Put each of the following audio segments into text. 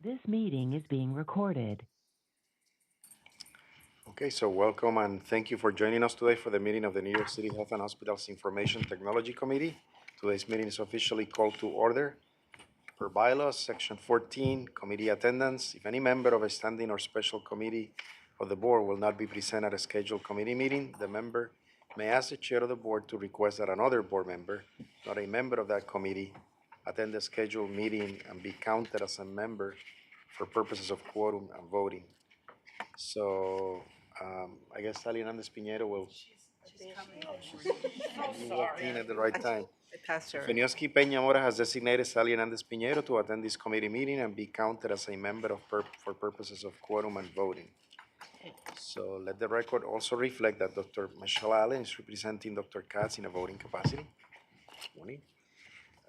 This meeting is being recorded. Okay, so welcome and thank you for joining us today for the meeting of the New York City Health and Hospitals Information Technology Committee. Today's meeting is officially called to order. Per bylaws, Section 14, committee attendance. If any member of a standing or special committee of the board will not be present at a scheduled committee meeting, the member may ask the chair of the board to request that another board member, not a member of that committee, attend the scheduled meeting and be counted as a member for purposes of quorum and voting. So I guess Sally Hernandez Piñero will. You walked in at the right time. I passed So her. Fenioski Peña Mora has designated Sally Hernandez Piñero to attend this committee meeting and be counted as a member for purposes of quorum and voting. So let the record also reflect that Dr. Michelle Allen is representing Dr. Katz in a voting capacity. Morning.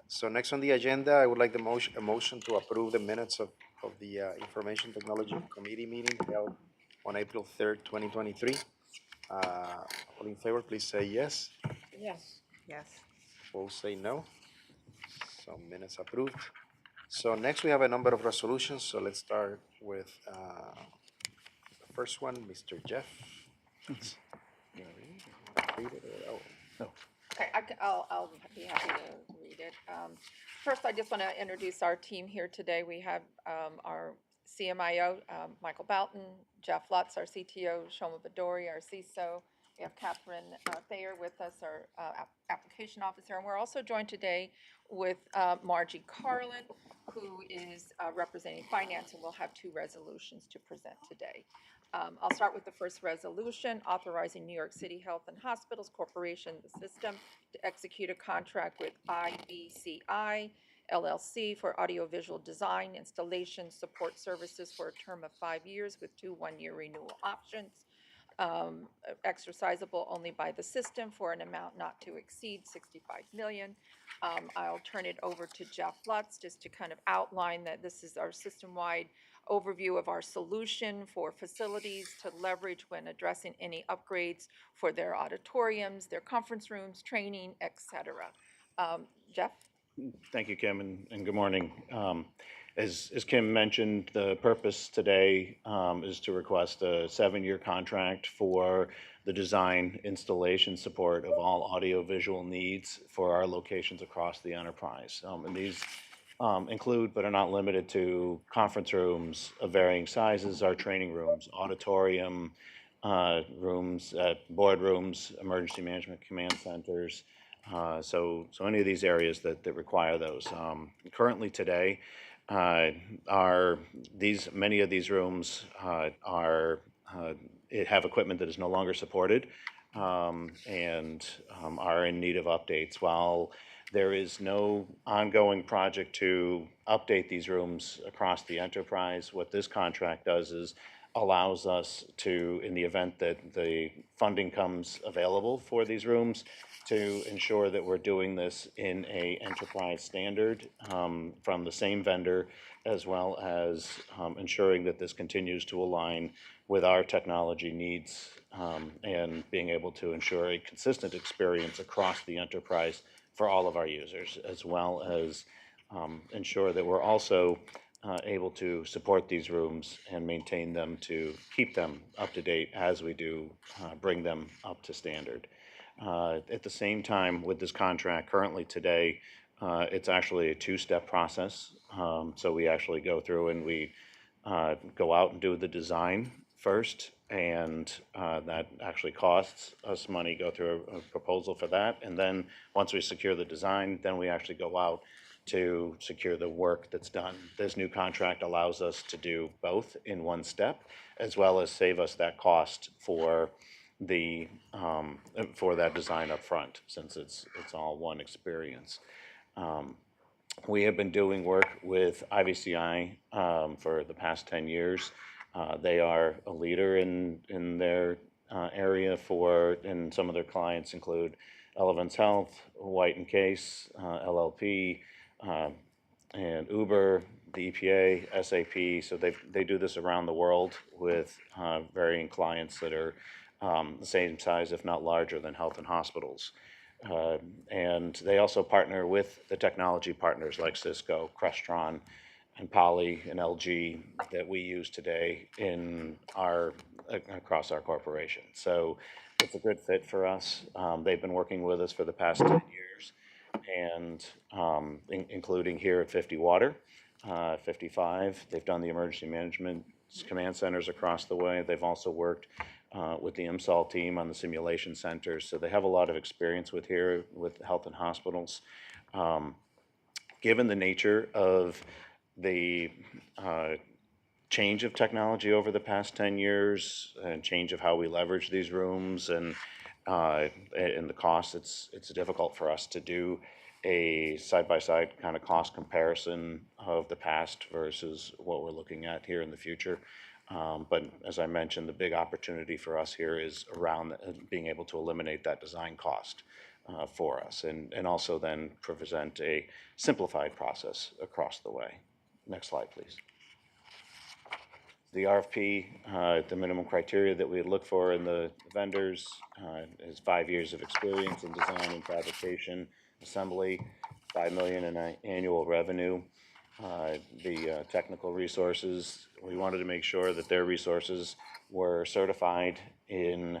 So next on the agenda, I would like a motion to approve the minutes of the Information Technology Committee meeting held on April 3rd, 2023. All in favor, please say yes. Yes. Yes. Opposed, say no. So minutes approved. So next we have a number of resolutions. So let's start with the first one, Mr. Jeff. You wanna read it or- oh, Okay, I'll be happy to read it. First, I just want to introduce our team here today. We have our CMIO, Michael Boughton, Jeff Lutz, our CTO, Shoma Badori, our CISO. We have Catherine Thayer with us, our application officer. And we're also joined today with Margie Carlin, who is representing finance, and we'll have two resolutions to present today. I'll start with the first resolution, authorizing New York City Health and Hospitals Corporation, the system, to execute a contract with IBCI LLC for audiovisual design, installation, support services for a term of 5 years with 2 one-year renewal options, exercisable only by the system for an amount not to exceed 65 million. I'll turn it over to Jeff Lutz just to kind of outline that this is our system-wide overview of our solution for facilities to leverage when addressing any upgrades for their auditoriums, their conference rooms, training, et cetera. Jeff? Thank you, Kim, and good morning. As Kim mentioned, the purpose today is to request a 7-year contract for the design, installation support of all audiovisual needs for our locations across the enterprise. And these include, but are not limited to, conference rooms of varying sizes, our training rooms, auditorium rooms, boardrooms, emergency management command centers, so any of these areas that require those. Currently today, many of these rooms have equipment that is no longer supported, and are in need of updates. While there is no ongoing project to update these rooms across the enterprise, what this contract does is allows us to, in the event that the funding comes available for these rooms, to ensure that we're doing this in a enterprise standard from the same vendor, as well as ensuring that this continues to align with our technology needs, and being able to ensure a consistent experience across the enterprise for all of our users, as well as ensure that we're also able to support these rooms and maintain them to keep them up to date as we do bring them up to standard. At the same time, with this contract currently today, it's actually a 2-step process. So we actually go through and we go out and do the design first, and that actually costs us money, go through a proposal for that. And then once we secure the design, then we actually go out to secure the work that's done. This new contract allows us to do both in one step, as well as save us that cost for that design up front, since it's all one experience. We have been doing work with IVCI for the past 10 years. They are a leader in their area and some of their clients include Elevance Health, White & Case, LLP, and Uber, the EPA, SAP. So they do this around the world with varying clients that are the same size, if not larger, than health and hospitals. And they also partner with the technology partners like Cisco, Crestron, and Poly and LG that we use today across our corporation. So it's a good fit for us. They've been working with us for the past 10 years, and including here at 50 Water, 55. They've done the emergency management command centers across the way. They've also worked with the IMSOL team on the simulation centers. So they have a lot of experience with health and hospitals. Given the nature of the change of technology over the past 10 years and change of how we leverage these rooms and the cost, it's difficult for us to do a side-by-side kind of cost comparison of the past versus what we're looking at here in the future. But as I mentioned, the big opportunity for us here is around being able to eliminate that design cost for us, and also then present a simplified process across the way. Next slide, please. The RFP, the minimum criteria that we look for in the vendors is 5 years of experience in design and fabrication, assembly, $5 million in annual revenue. The technical resources, we wanted to make sure that their resources were certified in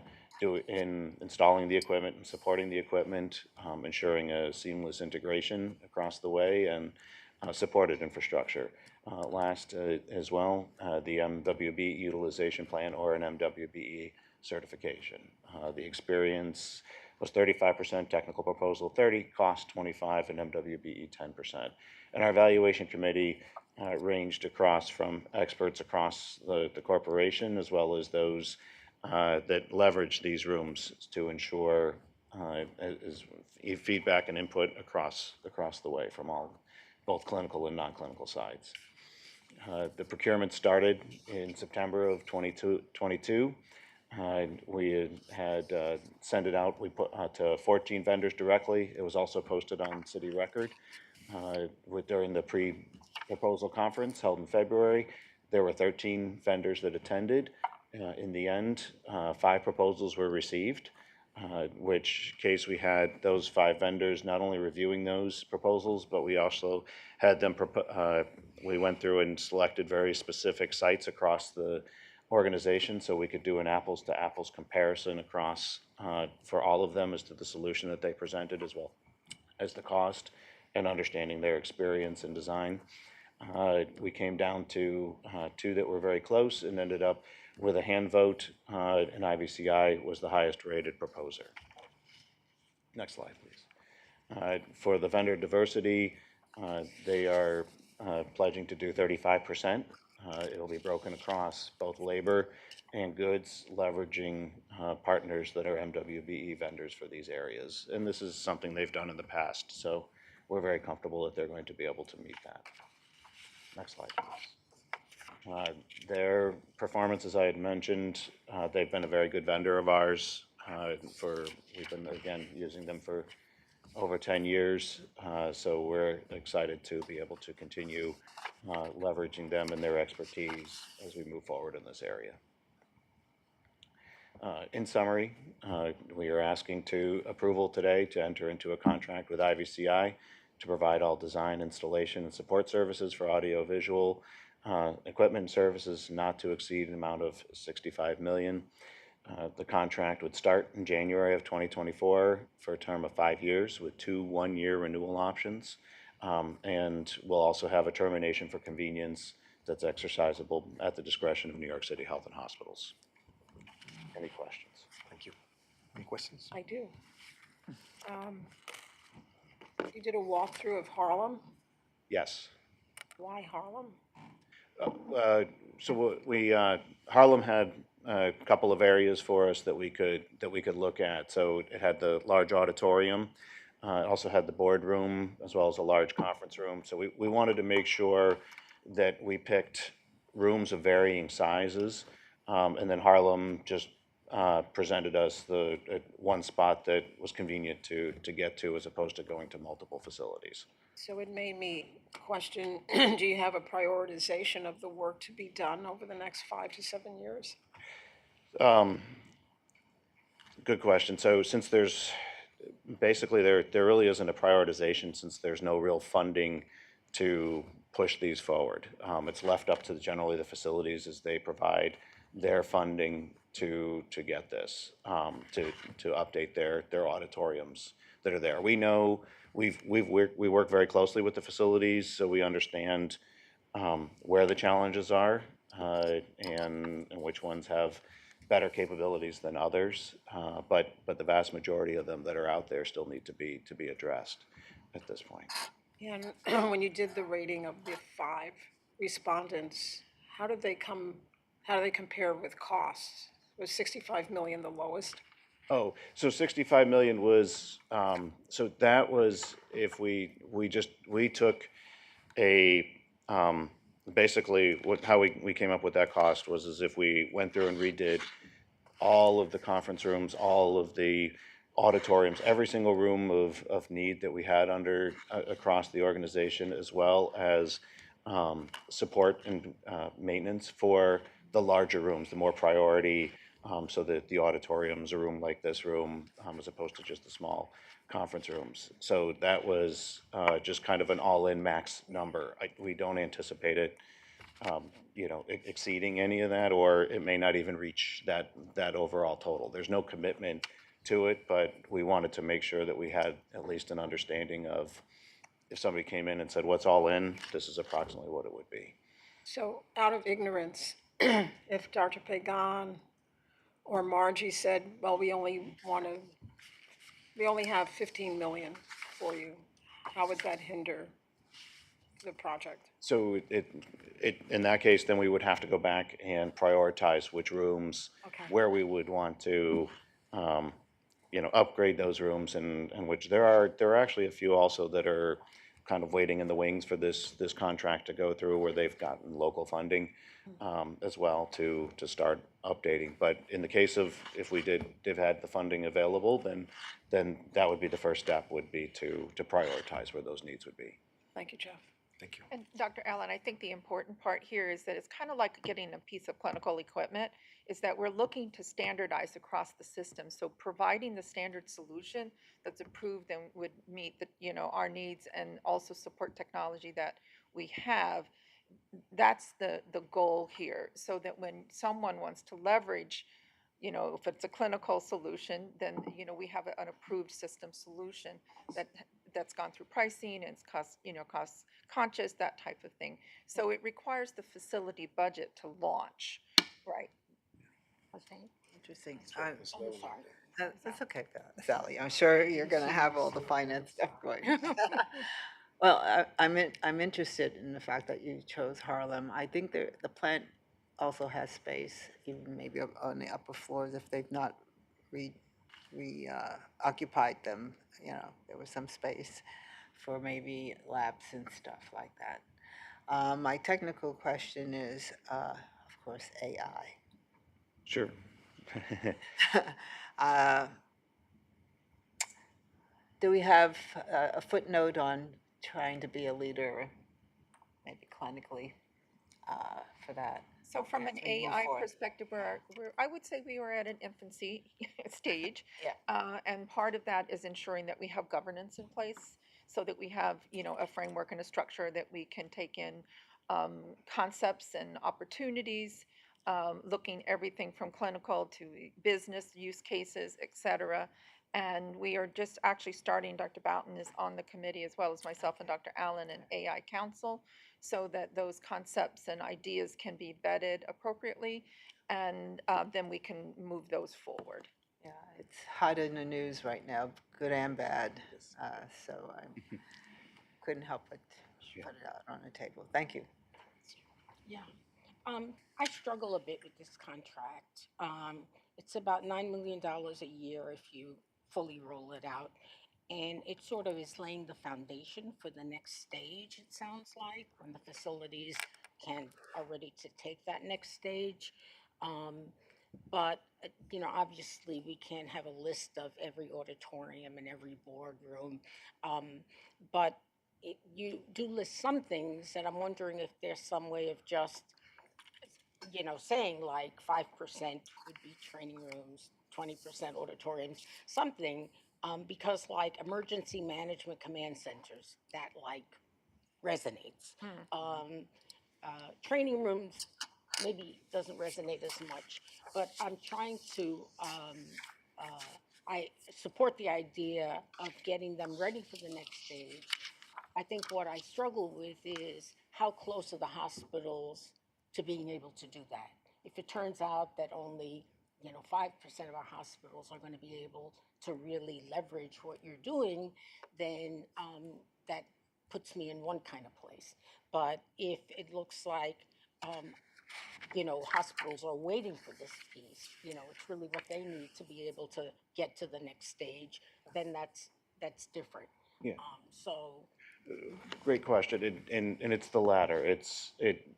installing the equipment and supporting the equipment, ensuring a seamless integration across the way, and supported infrastructure. Last as well, the MWB utilization plan or an MWBE certification. The experience was 35% technical proposal 30, cost 25, and MWBE 10%. And our evaluation committee ranged across from experts across the corporation as well as those that leverage these rooms to ensure feedback and input across the way from both clinical and non-clinical sides. The procurement started in September of 2022. We had sent it out. We put to 14 vendors directly. It was also posted on City Record during the pre-proposal conference held in February. There were 13 vendors that attended. In the end, 5 proposals were received, which case we had those 5 vendors not only reviewing those proposals, but we also had them, we went through and selected very specific sites across the organization so we could do an apples to apples comparison across for all of them as to the solution that they presented, as well as the cost and understanding their experience in design. We came down to 2 that were very close and ended up with a hand vote, and IVCI was the highest rated proposer. Next slide, please. For the vendor diversity, they are pledging to do 35%. It'll be broken across both labor and goods, leveraging partners that are MWBE vendors for these areas. And this is something they've done in the past, so we're very comfortable that they're going to be able to meet that. Next slide, please. Their performance, as I had mentioned, they've been a very good vendor of ours. We've been, again, using them for over 10 years, so we're excited to be able to continue leveraging them and their expertise as we move forward in this area. In summary, we are asking to approval today to enter into a contract with IVCI to provide all design, installation, and support services for audiovisual equipment and services not to exceed an amount of $65 million. The contract would start in January of 2024 for a term of 5 years with 2 one-year renewal options. And we'll also have a termination for convenience that's exercisable at the discretion of New York City Health and Hospitals. Any questions? Thank you. Any questions? I do. You did a walkthrough of Harlem. Yes. Why Harlem? So Harlem had a couple of areas for us that we could look at. So it had the large auditorium, it also had the boardroom as well as a large conference room. So we wanted to make sure that we picked rooms of varying sizes, and then Harlem just presented us the one spot that was convenient to get to as opposed to going to multiple facilities. So it made me question, do you have a prioritization of the work to be done over the next 5 to 7 years? Good question. So since there really isn't a prioritization, since there's no real funding to push these forward. It's left up to generally the facilities as they provide their funding to get this, to update their auditoriums that are there. We know, we work very closely with the facilities, so we understand where the challenges are, and which ones have better capabilities than others. But the vast majority of them that are out there still need to be addressed at this point. And when you did the rating of the 5 respondents, how did they compare with costs? Was 65 million the lowest? Oh, so 65 million was, so that was if we took a, basically how we came up with that cost was as if we went through and redid all of the conference rooms, all of the auditoriums, every single room of need that we had across the organization, as well as support and maintenance for the larger rooms, the more priority, so that the auditoriums, a room like this room, as opposed to just the small conference rooms. So that was just kind of an all-in max number. We don't anticipate it, exceeding any of that, or it may not even reach that overall total. There's no commitment to it, but we wanted to make sure that we had at least an understanding of if somebody came in and said, what's all in, this is approximately what it would be. So out of ignorance, if Dr. Pagan or Margie said, well, we only have 15 million for you, how would that hinder the project? So in that case, then we would have to go back and prioritize which rooms, Okay. where we would want to, upgrade those rooms, and which there are actually a few also that are kind of waiting in the wings for this contract to go through, where they've gotten local funding as well to start updating. But in the case of if we did had the funding available, then that would be the first step, would be to prioritize where those needs would be. Thank you, Jeff. Thank you. And Dr. Allen, I think the important part here is that it's kind of like getting a piece of clinical equipment, is that we're looking to standardize across the system. So providing the standard solution that's approved and would meet our needs and also support technology that we have, that's the goal here. So that when someone wants to leverage, if it's a clinical solution, then, we have an approved system solution that's gone through pricing and it's cost conscious, that type of thing. So it requires the facility budget to launch, right? Interesting. That's Okay, Sally. I'm sure you're going to have all the finance stuff going. Well, I'm interested in the fact that you chose Harlem. I think the plant also has space, even maybe on the upper floors if they've not occupied them. There was some space for maybe labs and stuff like that. My technical question is, of course, AI. Sure. Do we have a footnote on trying to be a leader, maybe clinically, for that? So from an As we move AI forward. perspective, I would say we were at an infancy stage. Yeah. And part of that is ensuring that we have governance in place so that we have, a framework and a structure that we can take in concepts and opportunities, looking everything from clinical to business use cases, et cetera. And we are just actually starting, Dr. Boughton is on the committee as well as myself and Dr. Allen, and AI Council, so that those concepts and ideas can be vetted appropriately, and then we can move those forward. Yeah, it's hot in the news right now, good and bad. So I couldn't help but put it out on the table. Thank you. Yeah. I struggle a bit with this contract. It's about $9 million a year if you fully roll it out. And it sort of is laying the foundation for the next stage, it sounds like, when the facilities are ready to take that next stage. But, obviously we can't have a list of every auditorium and every boardroom. But you do list some things, and I'm wondering if there's some way of just, saying like 5% would be training rooms, 20% auditoriums, something, because like emergency management command centers that like resonates. Training rooms maybe doesn't resonate as much, but I'm trying to, I support the idea of getting them ready for the next stage. I think what I struggle with is how close are the hospitals to being able to do that? If it turns out that only, 5% of our hospitals are going to be able to really leverage what you're doing, then that puts me in one kind of place. But if it looks like, hospitals are waiting for this piece, it's really what they need to be able to get to the next stage, then that's different. Yeah. So, Great question, and it's the latter.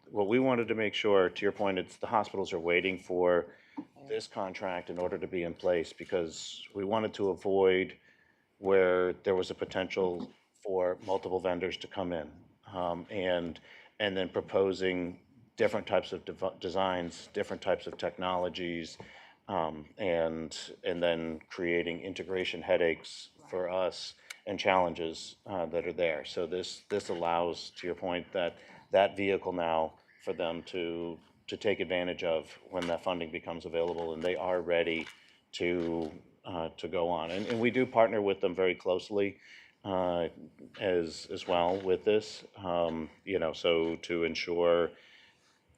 What we wanted to make sure, to your point, it's the hospitals are waiting for this contract in order to be in place, because we wanted to avoid where there was a potential for multiple vendors to come in, and then proposing different types of designs, different types of technologies, and then creating integration headaches for us and challenges that are there. So this allows, to your point, that vehicle now for them to take advantage of when that funding becomes available, and they are ready to go on. And we do partner with them very closely as well with this, so to ensure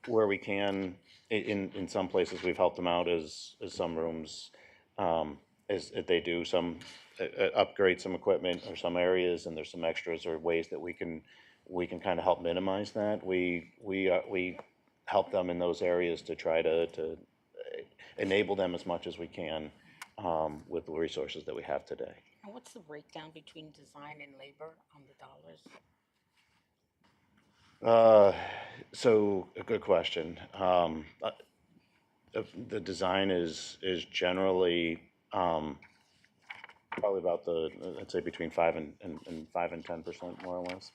where we can, in some places, we've helped them out as some rooms, as if they do some, upgrade some equipment or some areas, and there's some extras or ways that we can kind of help minimize that. We help them in those areas to try to enable them as much as we can, with the resources that we have today. and what's the breakdown between design and labor on the dollars? So a good question. The design is generally, probably about I'd say between 5 and 10%, more or less,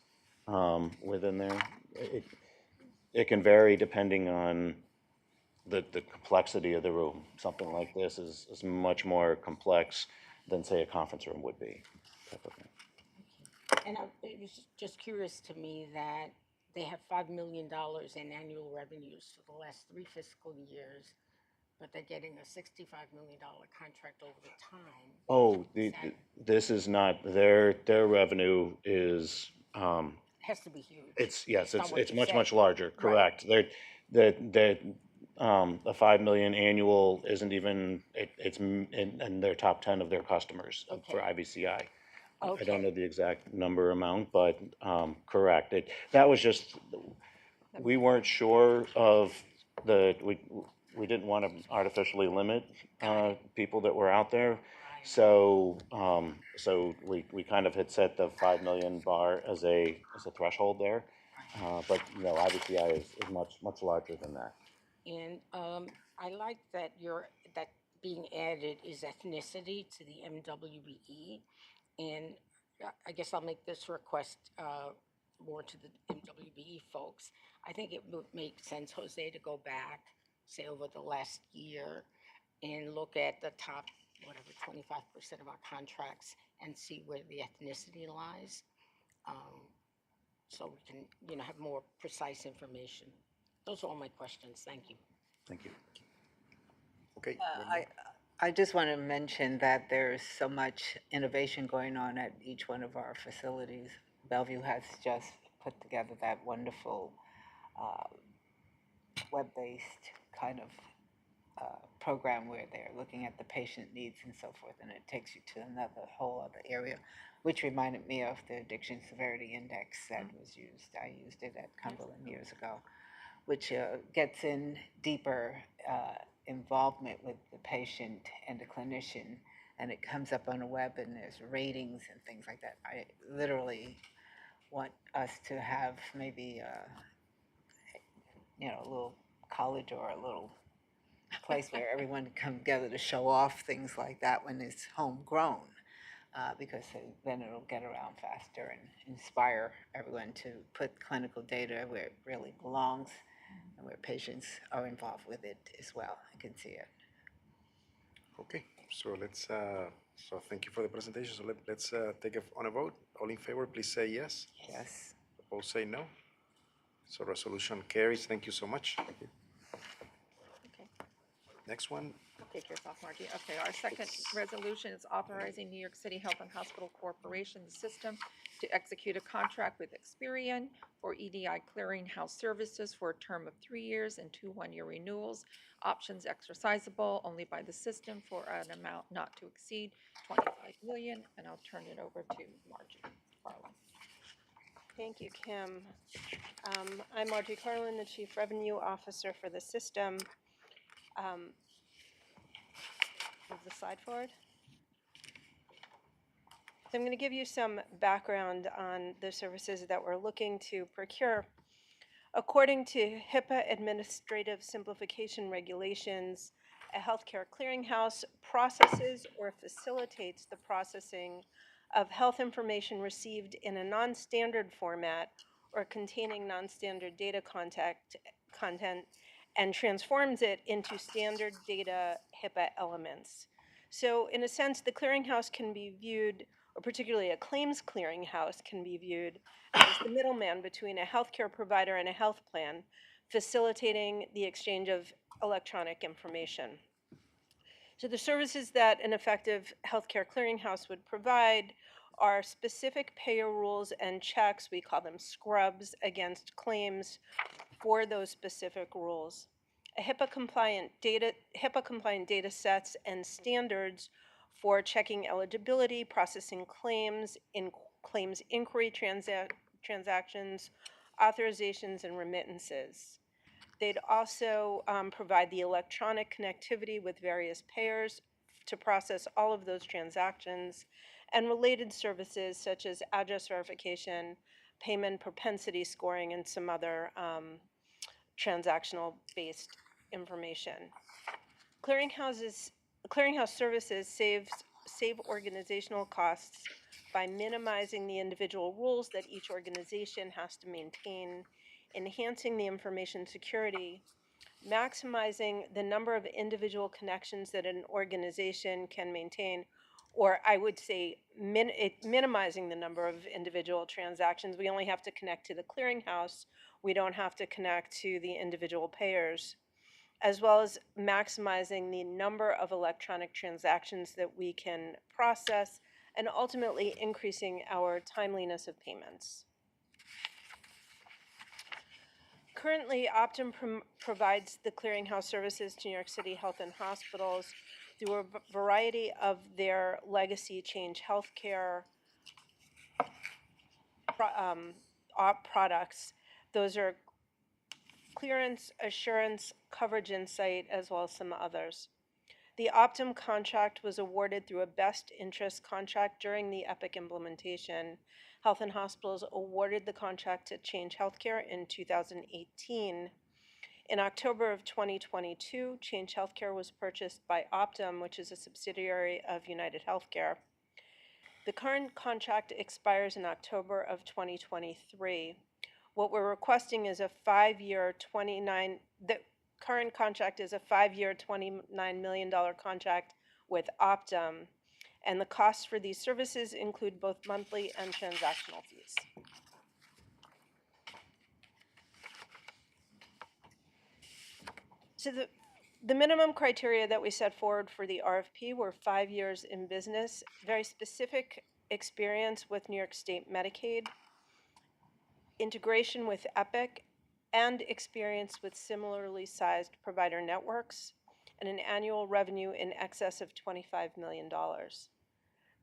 within there. It can vary depending on the complexity of the room. Something like this is much more complex than, say, a conference room would be, type of thing. And it was just curious to me that they have $5 million in annual revenues for the last 3 fiscal years, but they're getting a $65 million contract over the time. Oh, That this is not, their revenue is, has to be huge. yes, based on what it's you much, said. much larger, correct. The 5 million annual isn't even, it's in their top 10 of their customers for Okay. IBCI. I Okay. don't know the exact number amount, but correct. That was just, we weren't sure of we didn't want to artificially limit people that were out there. So we kind of had set the 5 million bar as a threshold there. But IBCI is much larger than that. And I like that that being added is ethnicity to the MWBE. And I guess I'll make this request more to the MWBE folks. I think it would make sense, Jose, to go back, say over the last year, and look at the top, 25% of our contracts and see where the ethnicity lies. So we can, have more precise information. Those are all my questions. Thank you. Thank you. Okay. I just want to mention that there's so much innovation going on at each one of our facilities. Bellevue has just put together that wonderful web-based kind of program where they're looking at the patient needs and so forth, and it takes you to another whole other area, which reminded me of the Addiction Severity Index that was used. I used it at Cumberland years ago, which gets in deeper involvement with the patient and the clinician, and it comes up on the web, and there's ratings and things like that. I literally want us to have maybe a little college or a little place where everyone can come together to show off things like that when it's homegrown, because then it'll get around faster and inspire everyone to put clinical data where it really belongs and where patients are involved with it as well. I can see it. Okay, so let's, so thank you for the presentation. So let's take on a vote. All in favor, please say yes. Yes. Opposed, say no. So resolution carries. Thank you so much. Okay. Next one, Take yours off, Margie. Okay, our second resolution is authorizing New York City Health and Hospital Corporation, the system, to execute a contract with Experian for EDI clearinghouse services for a term of 3 years and 2 one-year renewals. Options exercisable only by the system for an amount not to exceed 25 million. And I'll turn it over to Margie Carlin. Thank you, Kim. I'm Margie Carlin, the Chief Revenue Officer for the system. Move the slide forward. So I'm going to give you some background on the services that we're looking to procure. According to HIPAA Administrative Simplification Regulations, a healthcare clearinghouse processes or facilitates the processing of health information received in a non-standard format or containing non-standard data content and transforms it into standard data HIPAA elements. So in a sense, the clearinghouse can be viewed, or particularly a claims clearinghouse can be viewed as the middleman between a healthcare provider and a health plan, facilitating the exchange of electronic information. So the services that an effective healthcare clearinghouse would provide are specific payer rules and checks, we call them scrubs, against claims for those specific rules. A HIPAA-compliant data sets and standards for checking eligibility, processing claims, claims inquiry transactions, authorizations, and remittances. They'd also provide the electronic connectivity with various payers to process all of those transactions and related services such as address verification, payment propensity scoring, and some other transactional-based information. Clearinghouse services save organizational costs by minimizing the individual rules that each organization has to maintain, enhancing the information security, maximizing the number of individual connections that an organization can maintain, or I would say minimizing the number of individual transactions. We only have to connect to the clearinghouse. We don't have to connect to the individual payers, as well as maximizing the number of electronic transactions that we can process and ultimately increasing our timeliness of payments. Currently, Optum provides the clearinghouse services to New York City Health and Hospitals through a variety of their legacy Change Healthcare products. Those are Clearance, Assurance, Coverage Insight, as well as some others. The Optum contract was awarded through a best interest contract during the Epic implementation. Health and Hospitals awarded the contract to Change Healthcare in 2018. In October of 2022, Change Healthcare was purchased by Optum, which is a subsidiary of United Healthcare. The current contract expires in October of 2023. What we're requesting is a 5-year the current contract is a 5-year $29 million contract with Optum, and the costs for these services include both monthly and transactional fees. So the minimum criteria that we set forward for the RFP were 5 years in business, very specific experience with New York State Medicaid, integration with Epic, and experience with similarly sized provider networks, and an annual revenue in excess of $25 million.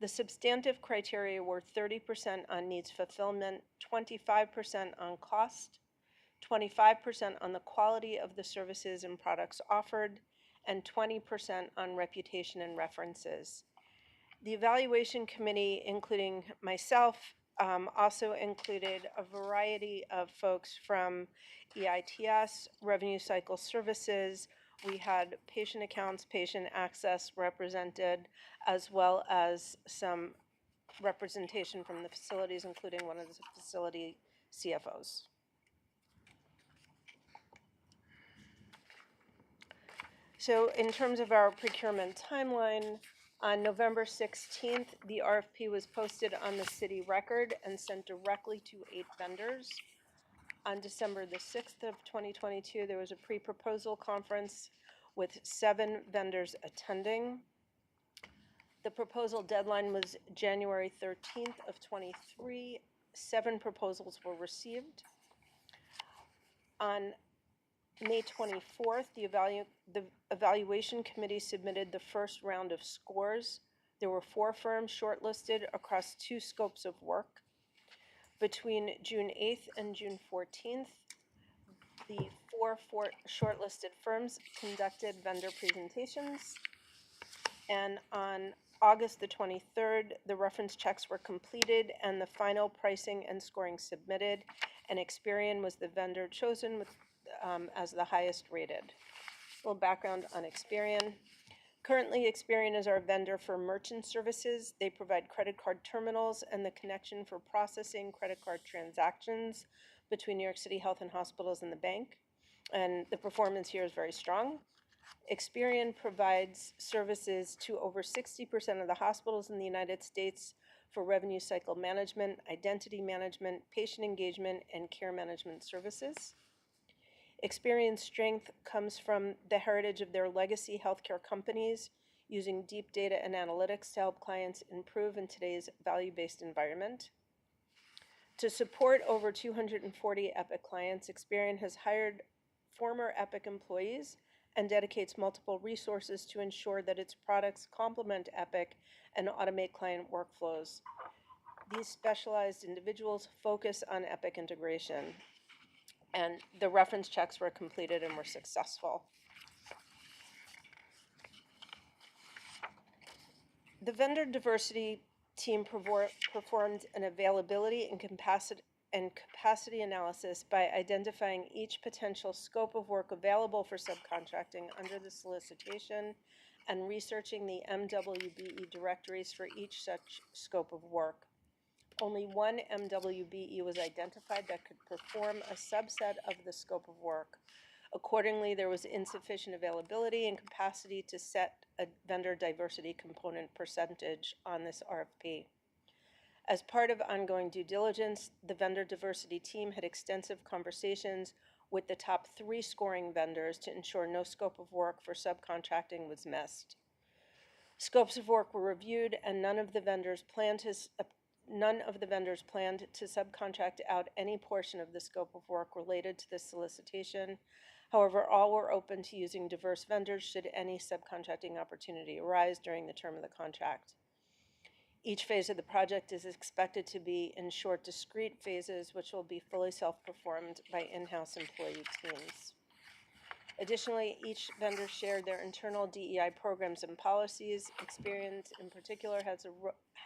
The substantive criteria were 30% on needs fulfillment, 25% on cost, 25% on the quality of the services and products offered, and 20% on reputation and references. The evaluation committee, including myself, also included a variety of folks from EITS, Revenue Cycle Services. We had patient accounts, patient access represented, as well as some representation from the facilities, including one of the facility CFOs. So in terms of our procurement timeline, On November 16th, the RFP was posted on the city record and sent directly to 8 vendors. On December the 6th of 2022, there was a pre-proposal conference with 7 vendors attending. The proposal deadline was January 13th of 23. 7 proposals were received. On May 24th, the evaluation committee submitted the first round of scores. There were 4 firms shortlisted across 2 scopes of work. Between June 8th and June 14th, the 4 shortlisted firms conducted vendor presentations. And on August the 23rd, the reference checks were completed and the final pricing and scoring submitted, and Experian was the vendor chosen with, as the highest rated. A little background on Experian. Currently, Experian is our vendor for merchant services. They provide credit card terminals and the connection for processing credit card transactions between New York City Health and hospitals and the bank. And the performance here is very strong. Experian provides services to over 60% of the hospitals in the United States for revenue cycle management, identity management, patient engagement, and care management services. Experian's strength comes from the heritage of their legacy healthcare companies using deep data and analytics to help clients improve in today's value-based environment. To support over 240 Epic clients, Experian has hired former Epic employees and dedicates multiple resources to ensure that its products complement Epic and automate client workflows. These specialized individuals focus on Epic integration, and the reference checks were completed and were successful. The vendor diversity team performed an availability and capacity analysis by identifying each potential scope of work available for subcontracting under the solicitation and researching the MWBE directories for each such scope of work. Only one MWBE was identified that could perform a subset of the scope of work. Accordingly, there was insufficient availability and capacity to set a vendor diversity component percentage on this RFP. As part of ongoing due diligence, the vendor diversity team had extensive conversations with the top 3 scoring vendors to ensure no scope of work for subcontracting was missed. Scopes of work were reviewed, and none of the vendors planned to subcontract out any portion of the scope of work related to this solicitation. However, all were open to using diverse vendors should any subcontracting opportunity arise during the term of the contract. Each phase of the project is expected to be in short, discrete phases, which will be fully self-performed by in-house employee teams. Additionally, each vendor shared their internal DEI programs and policies. Experian, in particular,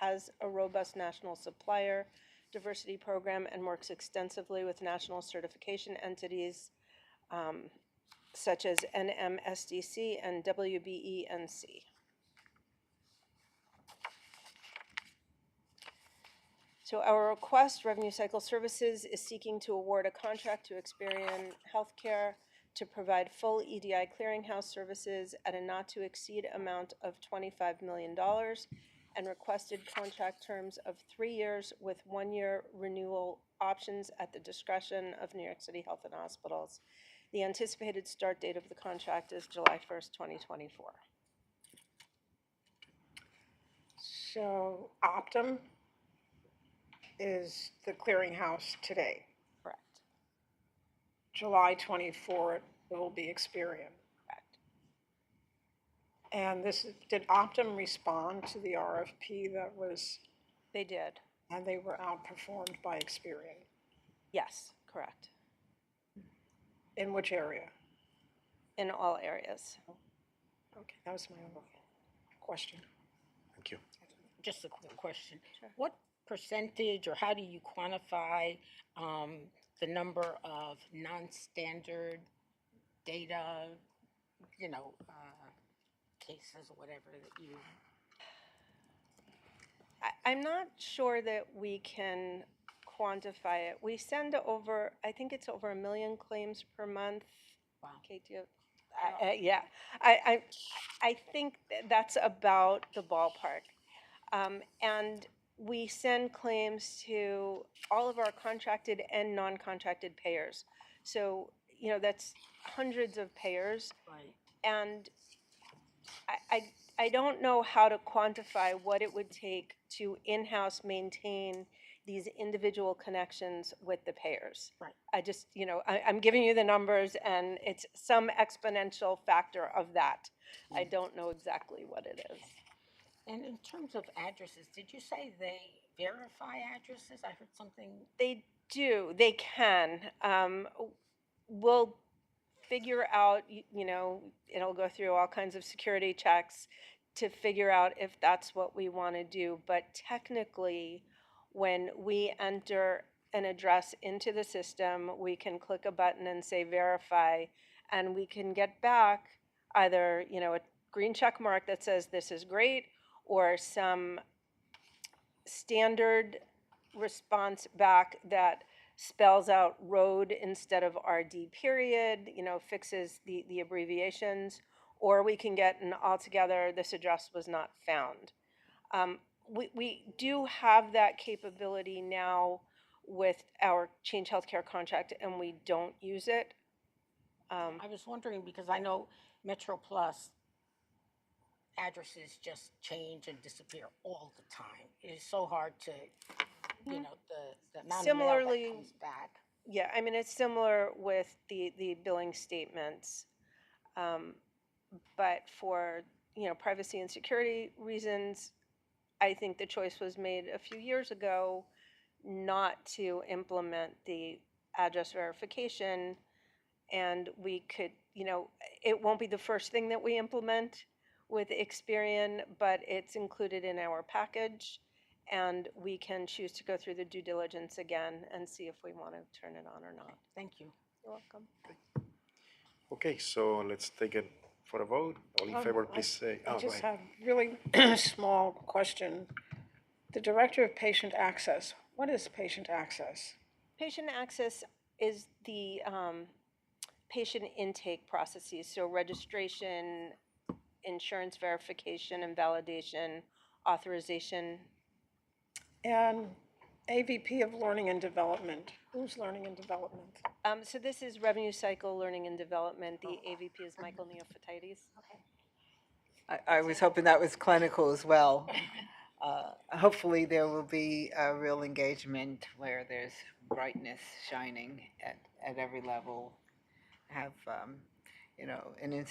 has a robust national supplier diversity program and works extensively with national certification entities such as NMSDC and WBENC. So our request, Revenue Cycle Services, is seeking to award a contract to Experian Healthcare to provide full EDI clearinghouse services at a not-to-exceed amount of $25 million and requested contract terms of 3 years with 1-year renewal options at the discretion of New York City Health and Hospitals. The anticipated start date of the contract is July 1st, 2024. So Optum is the clearinghouse today. Correct. July 24th, it will be Experian. Correct. And did Optum respond to the RFP that was, They did. and they were outperformed by Experian? Yes, correct. In which area? In all areas. Okay, that was my other question. Thank you. Just a quick question. What percentage or how do you quantify the number of non-standard data, cases or whatever that you? I'm not sure that we can quantify it. We send over, I think it's over 1 million claims per month. Wow. Kate, Yeah, I think that's about the ballpark. And we send claims to all of our contracted and non-contracted payers. So, that's hundreds of payers. Right. And I don't know how to quantify what it would take to in-house maintain these individual connections with the payers. Right. I just, I'm giving you the numbers and it's some exponential factor of that. I don't know exactly what it is. And in terms of addresses, did you say they verify addresses? I heard something. They do, they can. We'll figure out, it'll go through all kinds of security checks to figure out if that's what we want to do. But technically, when we enter an address into the system, we can click a button and say verify, and we can get back either, a green check mark that says this is great, or some standard response back that spells out road instead of RD period, fixes the abbreviations, or we can get an altogether, this address was not found. We do have that capability now with our Change Healthcare contract, and we don't use it. I was wondering because I know Metro Plus addresses just change and disappear all the time. It is so hard to, the amount of mail Similarly- that comes back. Yeah, I mean, it's similar with the billing statements. But for, privacy and security reasons, I think the choice was made a few years ago not to implement the address verification. And we could, it won't be the first thing that we implement with Experian, but it's included in our package. And we can choose to go through the due diligence again and see if we want to turn it on or not. Thank you. You're welcome. Okay, so let's take it for a vote. All in favor, please say. I Oh, go just ahead. have really small question. The Director of Patient Access, what is patient access? Patient access is the patient intake processes, so registration, insurance verification and validation, authorization. And AVP of Learning and Development, who's Learning and Development? So this is revenue cycle learning and development. The AVP is Michael Neofitides. I was hoping that was clinical as well. Hopefully, there will be a real engagement where there's brightness shining at every level. Have, an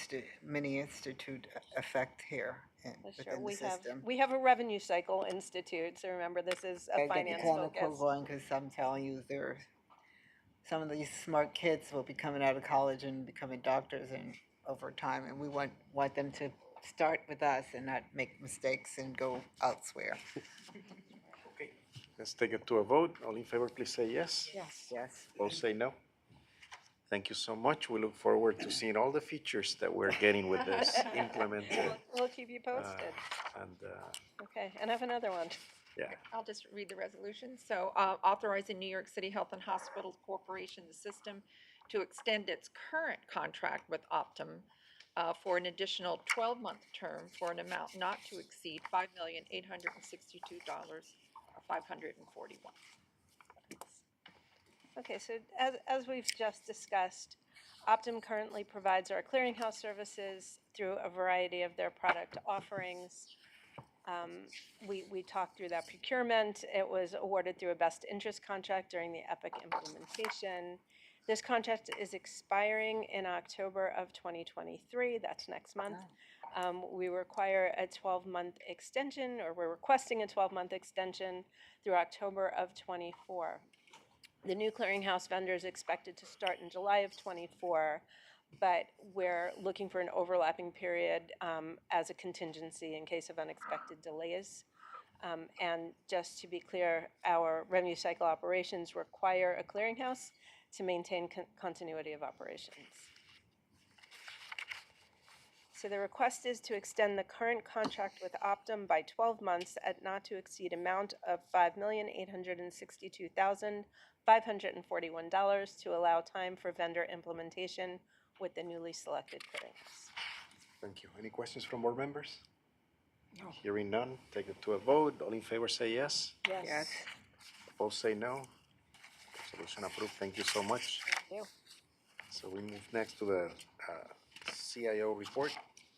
mini institute effect here within the system. We have a revenue cycle institute, so remember, this is a Gotta get the finance clinical focus. going, because I'm telling you, some of these smart kids will be coming out of college and becoming doctors and over time, and we want them to start with us and not make mistakes and go elsewhere. Okay, let's take it to a vote. All in favor, please say yes. Yes. Yes. Both say no. Thank you so much. We look forward to seeing all the features that we're getting with this implemented. We'll keep you posted. And, Okay, and I have another one. yeah, I'll just read the resolution. So authorizing New York City Health and Hospitals Corporation, the system, to extend its current contract with Optum for an additional 12-month term for an amount not to exceed $5,862,541. Okay, so as we've just discussed, Optum currently provides our clearinghouse services through a variety of their product offerings. We talked through that procurement. It was awarded through a best interest contract during the Epic implementation. This contract is expiring in October of 2023. That's next month. We require a 12-month extension, or we're requesting a 12-month extension through October of 24. The new clearinghouse vendor is expected to start in July of 24, but we're looking for an overlapping period as a contingency in case of unexpected delays. And just to be clear, our revenue cycle operations require a clearinghouse to maintain continuity of operations. So the request is to extend the current contract with Optum by 12 months at not to exceed amount of $5,862,541 to allow time for vendor implementation with the newly selected clinics. Thank you. Any questions from board members? No. Hearing none, take it to a vote. All in favor say yes. Yes. Opposed say no. Resolution approved. Thank you so much. Thank you. So we move next to the CIO report.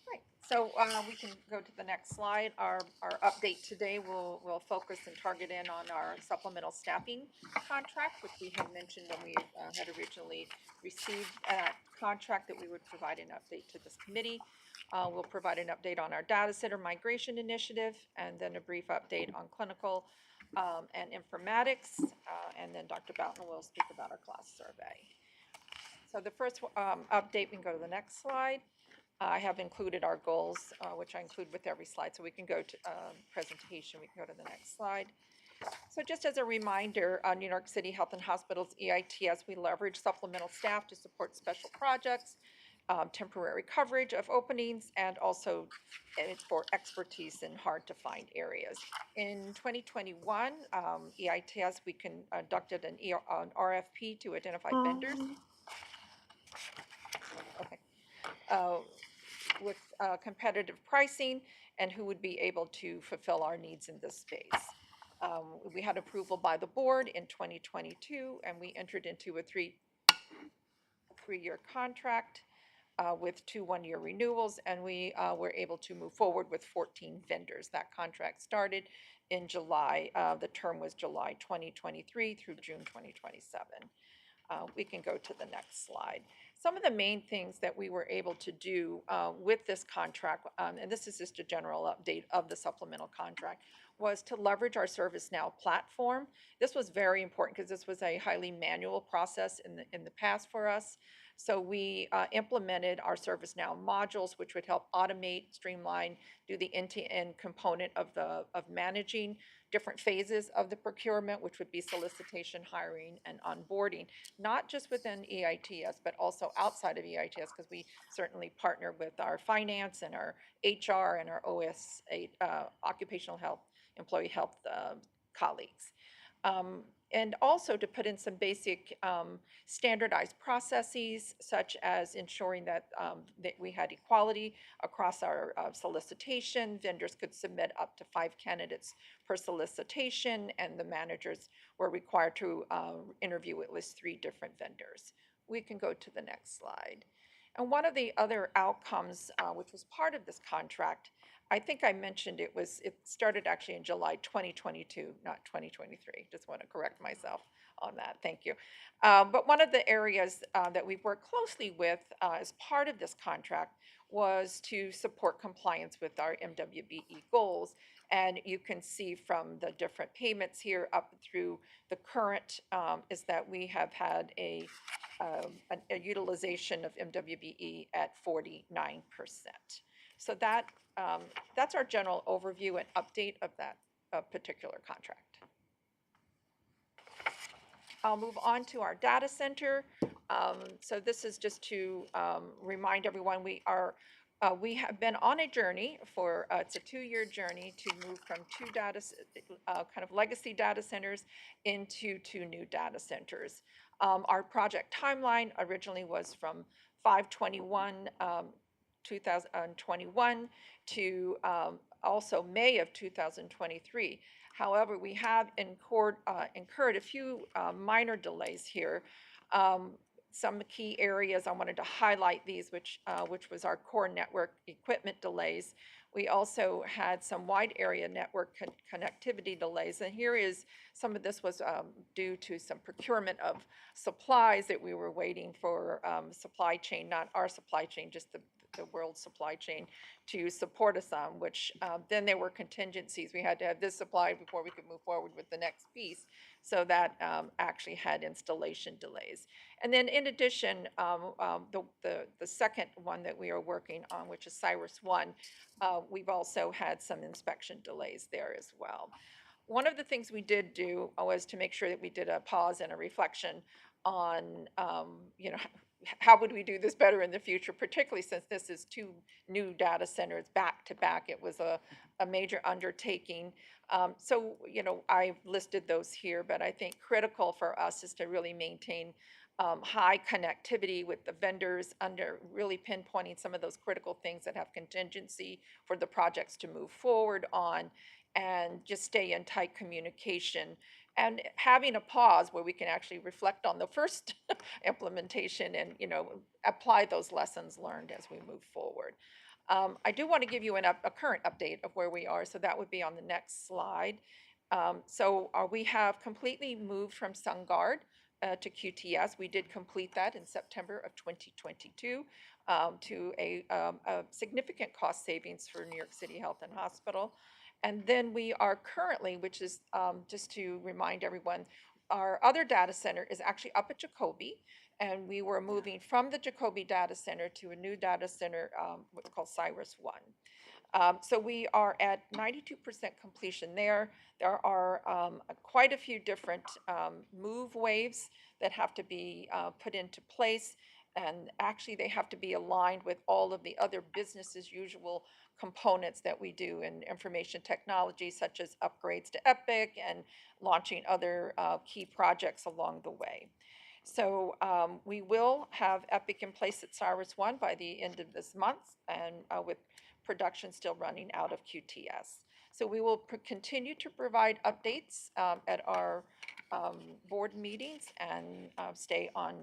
Right, so we can go to the next slide. Our update today will focus and target in on our supplemental staffing contract, which we had mentioned when we had originally received a contract that we would provide an update to this committee. We'll provide an update on our data center migration initiative, and then a brief update on clinical and informatics, and then Dr. Boughton will speak about our class survey. So the first update, we can go to the next slide. I have included our goals, which I include with every slide, so we can go to presentation. We can go to the next slide. So just as a reminder, New York City Health and Hospitals, EITS, we leverage supplemental staff to support special projects, temporary coverage of openings, and also for expertise in hard-to-find areas. In 2021, EITS, we conducted an RFP to identify vendors. Okay. With competitive pricing and who would be able to fulfill our needs in this space. We had approval by the board in 2022, and we entered into a three-year contract with 2 one-year renewals, and we were able to move forward with 14 vendors. That contract started in July. The term was July 2023 through June 2027. We can go to the next slide. Some of the main things that we were able to do with this contract, and this is just a general update of the supplemental contract, was to leverage our ServiceNow platform. This was very important because this was a highly manual process in the past for us. So we implemented our ServiceNow modules, which would help automate, streamline, do the end-to-end component of managing different phases of the procurement, which would be solicitation, hiring, and onboarding, not just within EITS, but also outside of EITS, because we certainly partner with our finance and our HR and our occupational health, employee health colleagues. And also to put in some basic standardized processes, such as ensuring that we had equality across our solicitation. Vendors could submit up to 5 candidates per solicitation, and the managers were required to interview at least 3 different vendors. We can go to the next slide. And one of the other outcomes, which was part of this contract, I think I mentioned it started actually in July 2022, not 2023. Just want to correct myself on that. Thank you. But one of the areas that we've worked closely with as part of this contract was to support compliance with our MWBE goals. And you can see from the different payments here up through the current is that we have had a utilization of MWBE at 49%. So that's our general overview and update of that particular contract. I'll move on to our data center. So this is just to remind everyone we have been on a journey for it's a 2-year journey to move from 2 kind of legacy data centers into 2 new data centers. Our project timeline originally was from 5/21/2021 to also May of 2023. However, we have incurred a few minor delays here. Some key areas I wanted to highlight these, which was our core network equipment delays. We also had some wide area network connectivity delays, and here is some of this was due to some procurement of supplies that we were waiting for supply chain, not our supply chain, just the world supply chain to support us on, which then there were contingencies. We had to have this supplied before we could move forward with the next piece. So that actually had installation delays. And then in addition, the second one that we are working on, which is CyrusOne, we've also had some inspection delays there as well. One of the things we did do was to make sure that we did a pause and a reflection on, how would we do this better in the future, particularly since this is 2 new data centers back to back. It was a major undertaking. So, I've listed those here, but I think critical for us is to really maintain high connectivity with the vendors under really pinpointing some of those critical things that have contingency for the projects to move forward on, and just stay in tight communication and having a pause where we can actually reflect on the first implementation and, apply those lessons learned as we move forward. I do want to give you a current update of where we are, so that would be on the next slide. We have completely moved from SunGuard to QTS. We did complete that in September of 2022 to a significant cost savings for New York City Health and Hospital. And then we are currently, which is just to remind everyone, our other data center is actually up at Jacoby. And we were moving from the Jacoby data center to a new data center, what's called Cyrus One. So we are at 92% completion there. There are quite a few different move waves that have to be put into place. And actually, they have to be aligned with all of the other business as usual components that we do in information technology, such as upgrades to Epic and launching other key projects along the way. So we will have Epic in place at Cyrus One by the end of this month, and with production still running out of QTS. So we will continue to provide updates at our board meetings and stay on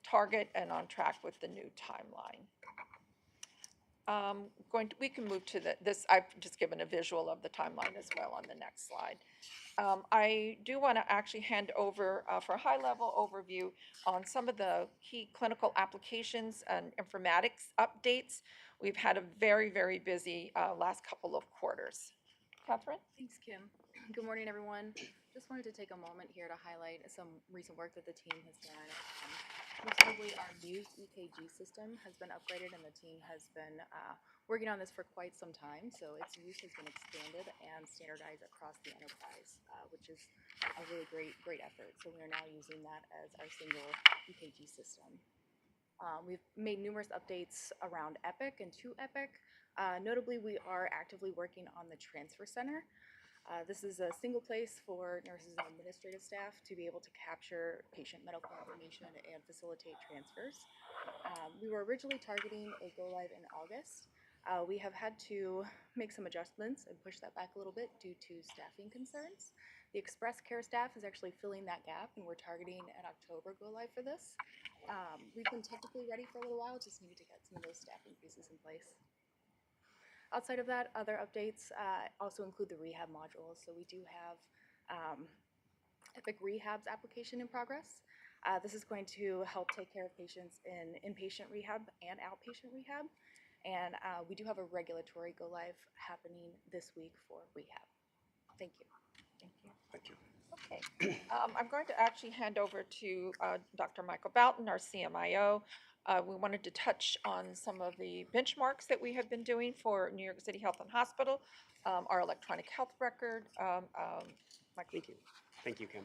target and on track with the new timeline. We can move to this. I've just given a visual of the timeline as well on the next slide. I do want to actually hand over for a high-level overview on some of the key clinical applications and informatics updates. We've had a very, very busy last couple of quarters. Catherine? Thanks, Kim. Good morning, everyone. Just wanted to take a moment here to highlight some recent work that the team has done. Most notably, our Muse EKG system has been upgraded, and the team has been working on this for quite some time. So its use has been expanded and standardized across the enterprise, which is a really great effort. So we are now using that as our single EKG system. We've made numerous updates around Epic and to Epic. Notably, we are actively working on the transfer center. This is a single place for nurses and administrative staff to be able to capture patient medical information and facilitate transfers. We were originally targeting a go live in August. We have had to make some adjustments and push that back a little bit due to staffing concerns. The Express Care staff is actually filling that gap, and we're targeting an October go live for this. We've been technically ready for a little while, just needed to get some of those staffing pieces in place. Outside of that, other updates also include the rehab modules. So we do have Epic Rehab's application in progress. This is going to help take care of patients in inpatient rehab and outpatient rehab. And we do have a regulatory go live happening this week for rehab. Thank you. Thank you. Thank you. Okay. I'm going to actually hand over to Dr. Michael Boughton, our CMIO. We wanted to touch on some of the benchmarks that we have been doing for New York City Health and Hospital, our electronic health record. Thank you. Thank you, Kim.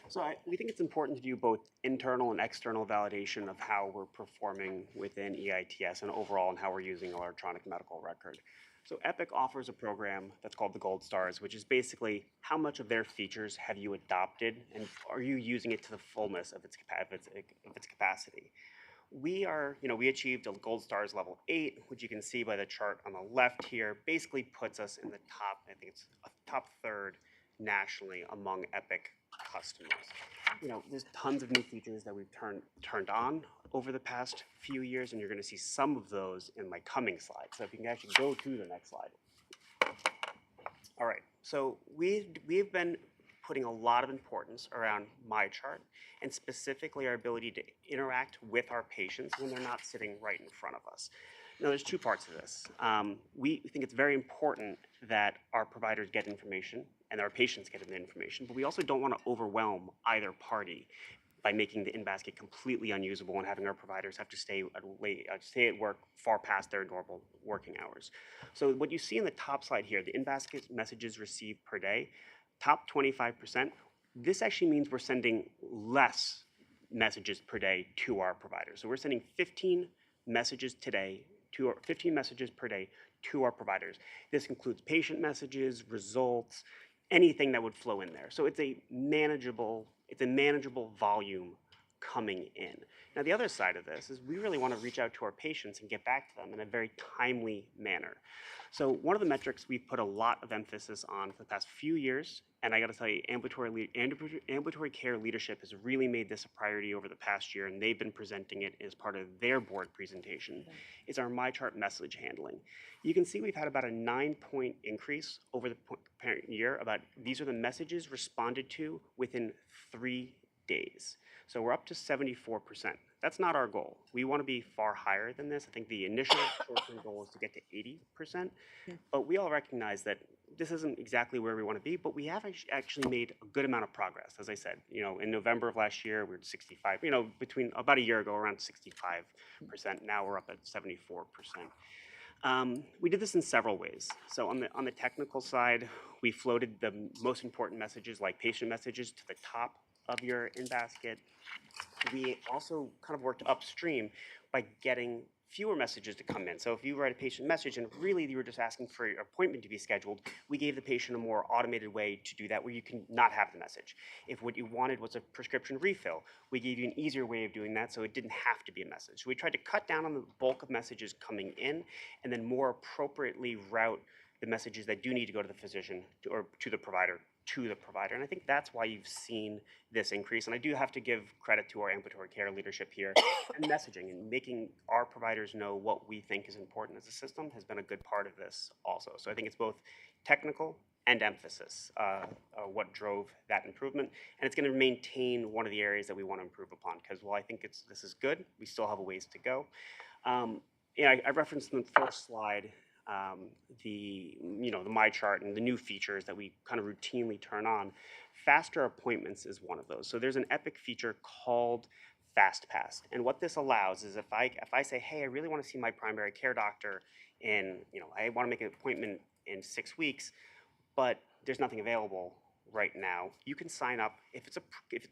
So we think it's important to do both internal and external validation of how we're performing within EITS and overall and how we're using electronic medical record. So Epic offers a program that's called the Gold Stars, which is basically how much of their features have you adopted and are you using it to the fullness of its capacity. We achieved a Gold Stars level 8, which you can see by the chart on the left here, basically puts us in the top, I think it's a top third nationally among Epic customers. There's tons of new features that we've turned on over the past few years, and you're going to see some of those in my coming slides. So if you can actually go to the next slide. All right, so we've been putting a lot of importance around MyChart and specifically our ability to interact with our patients when they're not sitting right in front of us. Now, there's two parts to this. We think it's very important that our providers get information and our patients get the information, but we also don't want to overwhelm either party by making the in-basket completely unusable and having our providers have to stay at work far past their normal working hours. So what you see in the top slide here, the in-basket messages received per day, top 25%, this actually means we're sending less messages per day to our providers. So we're sending 15 messages per day to our providers. This includes patient messages, results, anything that would flow in there. So it's a manageable volume coming in. Now, the other side of this is we really want to reach out to our patients and get back to them in a very timely manner. So one of the metrics we've put a lot of emphasis on for the past few years, and I got to tell you, ambulatory care leadership has really made this a priority over the past year, and they've been presenting it as part of their board presentation, is our MyChart message handling. You can see we've had about a 9-point increase over the parent year. About these are the messages responded to within 3 days. So we're up to 74%. That's not our goal. We want to be far higher than this. I think the initial short-term goal is to get to 80%, but we all recognize that this isn't exactly where we want to be, but we have actually made a good amount of progress. As I said, in November of last year, we were at 65, between about a year ago, around 65%. Now we're up at 74%. We did this in several ways. So on the technical side, we floated the most important messages like patient messages to the top of your in-basket. We also kind of worked upstream by getting fewer messages to come in. So if you write a patient message and really you were just asking for your appointment to be scheduled, we gave the patient a more automated way to do that where you can not have the message. If what you wanted was a prescription refill, we gave you an easier way of doing that so it didn't have to be a message. So we tried to cut down on the bulk of messages coming in and then more appropriately route the messages that do need to go to the physician or to the provider. And I think that's why you've seen this increase. And I do have to give credit to our ambulatory care leadership here and messaging and making our providers know what we think is important as a system has been a good part of this also. So I think it's both technical and emphasis what drove that improvement. And it's going to maintain one of the areas that we want to improve upon because while I think this is good, we still have a ways to go. I referenced in the first slide the MyChart and the new features that we kind of routinely turn on. Faster appointments is one of those. So there's an Epic feature called FastPass, and what this allows is if I say, hey, I really want to see my primary care doctor in, I want to make an appointment in 6 weeks, but there's nothing available right now, you can sign up. If it's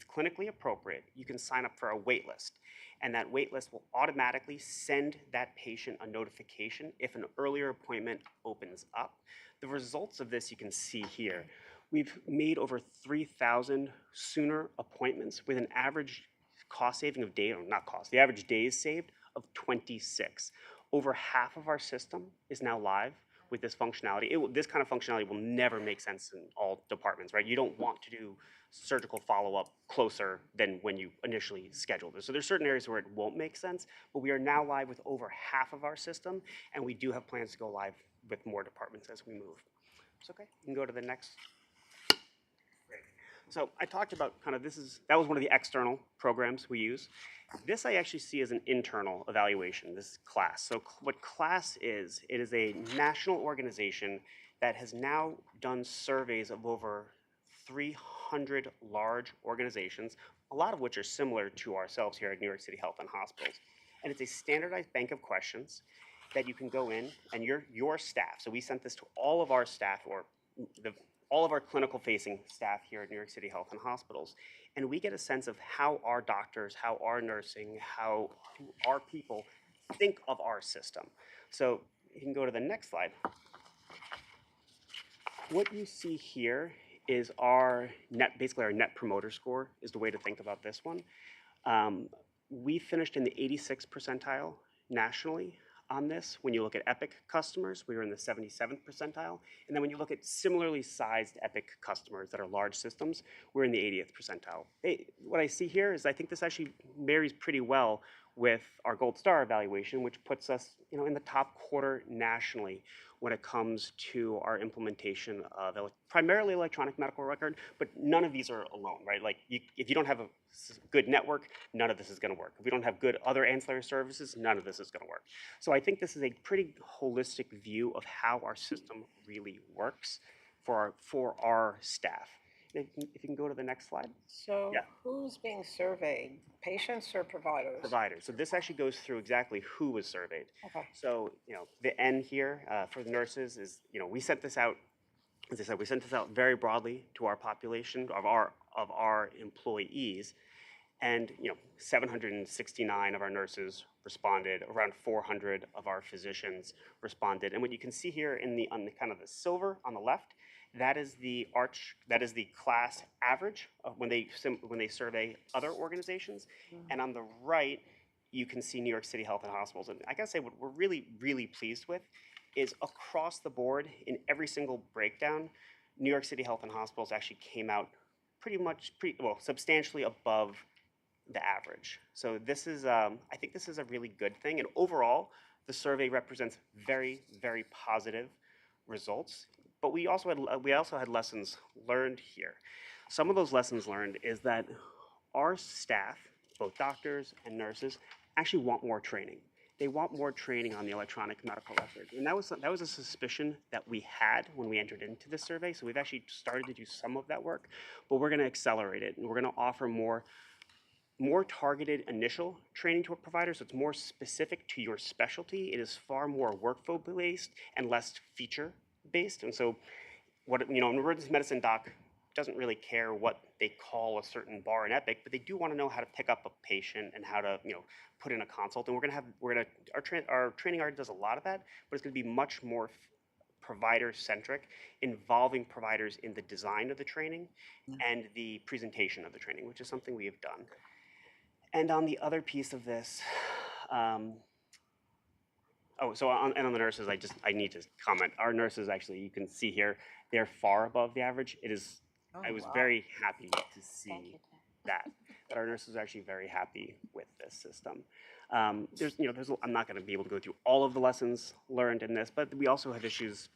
clinically appropriate, you can sign up for a wait list. And that wait list will automatically send that patient a notification if an earlier appointment opens up. The results of this you can see here. We've made over 3,000 sooner appointments with an average cost saving of the average days saved of 26. Over half of our system is now live with this functionality. This kind of functionality will never make sense in all departments, right? You don't want to do surgical follow-up closer than when you initially scheduled it. So there's certain areas where it won't make sense, but we are now live with over half of our system, and we do have plans to go live with more departments as we move. It's okay, you can go to the next. Great. So I talked about that was one of the external programs we use. This I actually see as an internal evaluation, this CLASS. So what CLASS is, it is a national organization that has now done surveys of over 300 large organizations, a lot of which are similar to ourselves here at New York City Health and Hospitals. And it's a standardized bank of questions that you can go in and your staff, so we sent this to all of our staff or all of our clinical facing staff here at New York City Health and Hospitals. And we get a sense of how our doctors, how our nursing, how our people think of our system. So you can go to the next slide. What you see here is basically our net promoter score is the way to think about this one. We finished in the 86th percentile nationally on this. When you look at Epic customers, we were in the 77th percentile. And then when you look at similarly sized Epic customers that are large systems, we're in the 80th percentile. What I see here is I think this actually marries pretty well with our Gold Star evaluation, which puts us in the top quarter nationally when it comes to our implementation of primarily electronic medical record, but none of these are alone, right? Like if you don't have a good network, none of this is gonna work. If we don't have good other ancillary services, none of this is gonna work. So I think this is a pretty holistic view of how our system really works for our staff. If you can go to the next slide. So Yeah. who's being surveyed, patients or providers? Providers. So this actually goes through exactly who was surveyed. Okay. So the N here for the nurses is we sent this out. As I said, we sent this out very broadly to our population of our employees, and 769 of our nurses responded. Around 400 of our physicians responded. And what you can see here on the kind of the silver on the left That is the class average of when they survey other organizations. And on the right, you can see New York City Health and Hospitals. And I gotta say, what we're really, really pleased with is across the board in every single breakdown, New York City Health and Hospitals actually came out substantially above the average. So this is, I think this is a really good thing. And overall, the survey represents very, very positive results. But we also had lessons learned here. Some of those lessons learned is that our staff, both doctors and nurses, actually want more training. They want more training on the electronic medical record. And that was a suspicion that we had when we entered into this survey. So we've actually started to do some of that work, but we're going to accelerate it, and we're going to offer more targeted initial training to a provider, so it's more specific to your specialty. It is far more workflow based and less feature based. And so, an emergency medicine doc doesn't really care what they call a certain bar in Epic, but they do want to know how to pick up a patient and how to put in a consult. And our training already does a lot of that, but it's going to be much more provider centric, involving providers in the design of the training and the presentation of the training, which is something we have done. And on the other piece of this, on the nurses, I need to comment. Our nurses, actually, you can see here, they're far above the average. I was very happy to see that our nurses are actually very happy with this system. I'm not going to be able to go through all of the lessons learned in this, but we also have issues,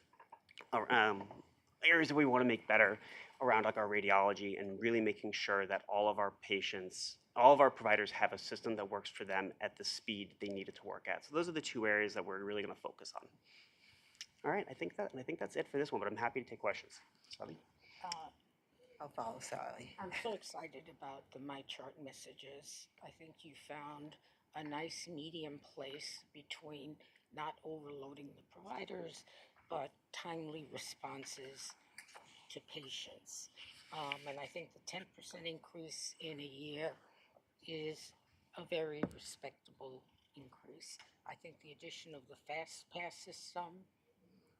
areas that we want to make better around like our radiology and really making sure that all of our providers have a system that works for them at the speed they need it to work at. So those are the two areas that we're really going to focus on. All right, I think that's it for this one, but I'm happy to take questions. Sally? I'll follow Sally. I'm so excited about the MyChart messages. I think you found a nice medium place between not overloading the providers, but timely responses to patients. And I think the 10% increase in a year is a very respectable increase. I think the addition of the Fast Pass system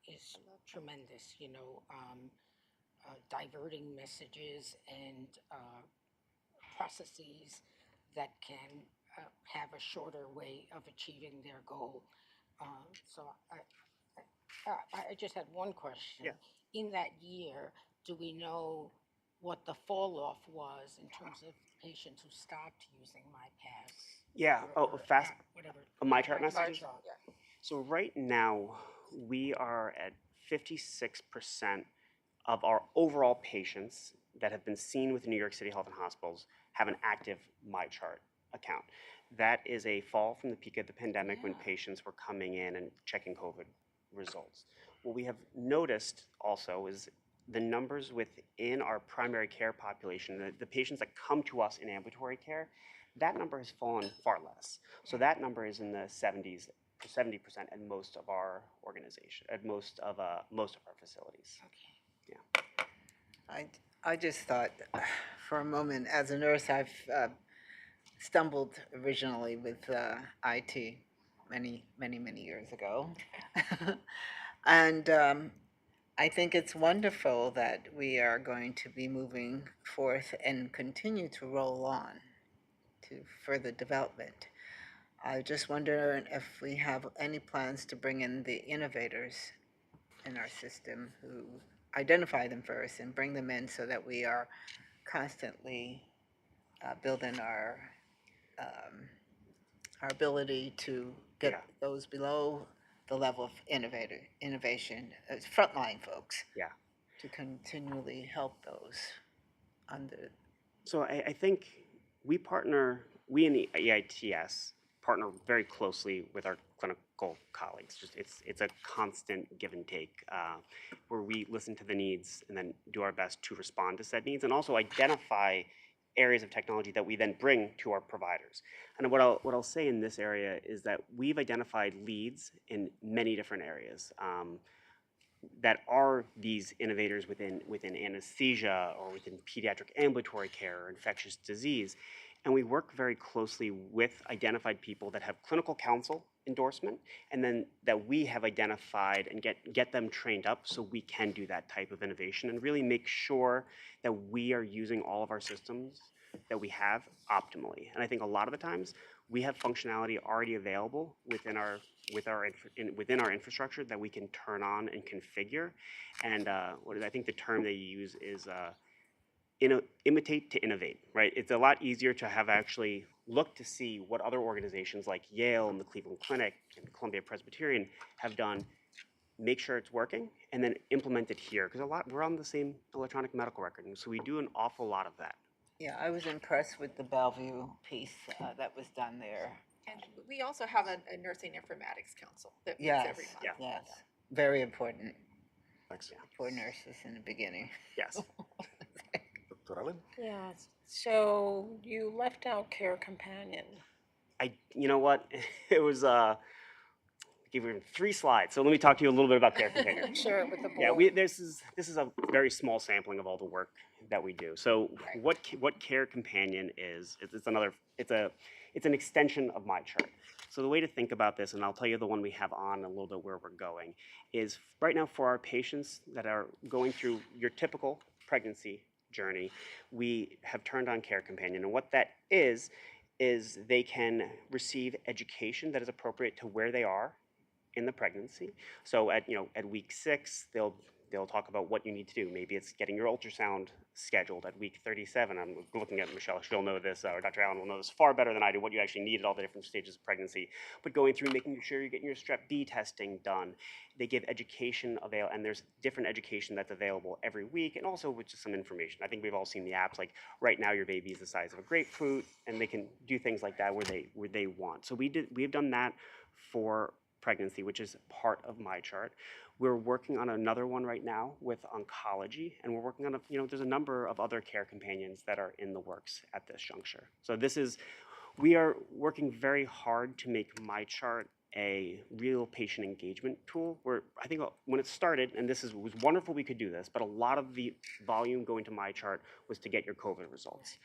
is tremendous, diverting messages and processes that can have a shorter way of achieving their goal. So I just had one question. Yeah. In that year, do we know what the fall off was in terms of patients who stopped using MyPass? Yeah. Whatever. MyChart messages? MyChart, yeah. So right now, we are at 56% of our overall patients that have been seen with New York City Health and Hospitals have an active MyChart account. That is a fall from the peak of the pandemic when patients were coming in and checking COVID results. What we have noticed also is the numbers within our primary care population, the patients that come to us in ambulatory care, that number has fallen far less. So that number is in the 70% at most of our organization, at most of our facilities. Okay. Yeah. I just thought for a moment, as a nurse, I've stumbled originally with IT many years ago. And I think it's wonderful that we are going to be moving forth and continue to roll on to further development. I just wonder if we have any plans to bring in the innovators in our system who identify them first and bring them in so that we are constantly building our ability to get those below the level of innovation, frontline folks. Yeah. To continually help those under. So I think we in the EITS partner very closely with our clinical colleagues. It's a constant give and take where we listen to the needs and then do our best to respond to said needs and also identify areas of technology that we then bring to our providers. And what I'll say in this area is that we've identified leads in many different areas that are these innovators within anesthesia or within pediatric ambulatory care or infectious disease. And we work very closely with identified people that have clinical counsel endorsement, and then that we have identified and get them trained up so we can do that type of innovation and really make sure that we are using all of our systems that we have optimally. And I think a lot of the times we have functionality already available within our infrastructure that we can turn on and configure. And I think the term they use is imitate to innovate, right? It's a lot easier to have actually look to see what other organizations like Yale and the Cleveland Clinic and Columbia Presbyterian have done, make sure it's working, and then implement it here. Because we're on the same electronic medical record, and so we do an awful lot of that. Yeah, I was impressed with the Bellevue piece that was done there. And we also have a nursing informatics council that meets Yes, every month. Yeah. yes, very important Thanks. for nurses in the beginning. Yes. Dr. Allen? Yeah, so you left out Care Companion. You know what? It was give you 3 slides. So let me talk to you a little bit about Care Companion. Share it with the board. Yeah, this is a very small sampling of all the work that we do. So what Care Companion is, it's an extension of MyChart. So the way to think about this, and I'll tell you the one we have on a little bit where we're going, is right now for our patients that are going through your typical pregnancy journey, we have turned on Care Companion. And what that is they can receive education that is appropriate to where they are in the pregnancy. So at week 6, they'll talk about what you need to do. Maybe it's getting your ultrasound scheduled at week 37. I'm looking at Michelle. She'll know this, or Dr. Allen will know this far better than I do, what you actually need at all the different stages of pregnancy. But going through making sure you're getting your Strep B testing done. They give education and there's different education that's available every week, and also with just some information. I think we've all seen the apps, like right now your baby is the size of a grapefruit, and they can do things like that where they want. So we've done that for pregnancy, which is part of MyChart. We're working on another one right now with oncology, and we're working on there's a number of other care companions that are in the works at this juncture. So we are working very hard to make MyChart a real patient engagement tool. Where I think when it started, and was wonderful we could do this, but a lot of the volume going to MyChart was to get your COVID results.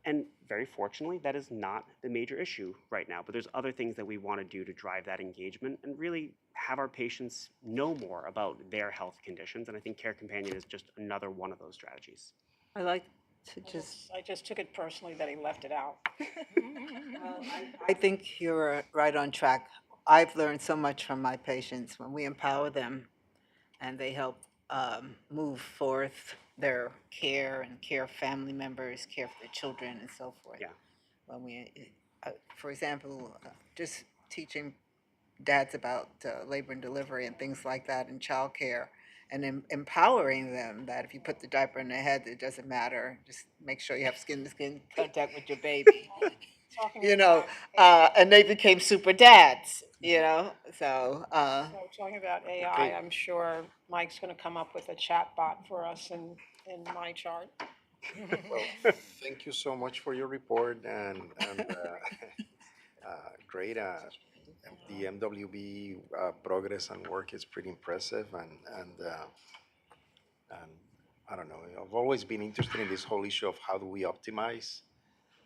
And very fortunately, that is not the major issue right now. But there's other things that we want to do to drive that engagement and really have our patients know more about their health conditions. And I think Care Companion is just another one of those strategies. I like to just, I just took it personally that he left it out. I think you're right on track. I've learned so much from my patients when we empower them and they help move forth their care and care family members, care for their children and so forth. Yeah. When we, for example, just teaching dads about labor and delivery and things like that and childcare, and empowering them that if you put the diaper in their head, it doesn't matter. Just make sure you have skin-to-skin contact with your baby. And they became super dads, so. Talking about AI, I'm sure Mike's going to come up with a chat bot for us in MyChart. Well, thank you so much for your report and great. The MWB progress and work is pretty impressive, and I don't know. I've always been interested in this whole issue of how do we optimize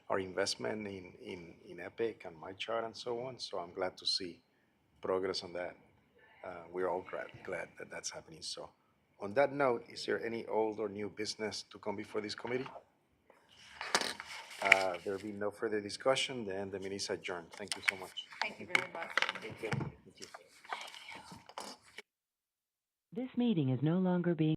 our investment in Epic and MyChart and so on. So I'm glad to see progress on that. We're all glad that that's happening. So on that note, is there any old or new business to come before this committee? There will be no further discussion, then the meeting is adjourned. Thank you so much. Thank you very much. Thank you. This meeting is no longer being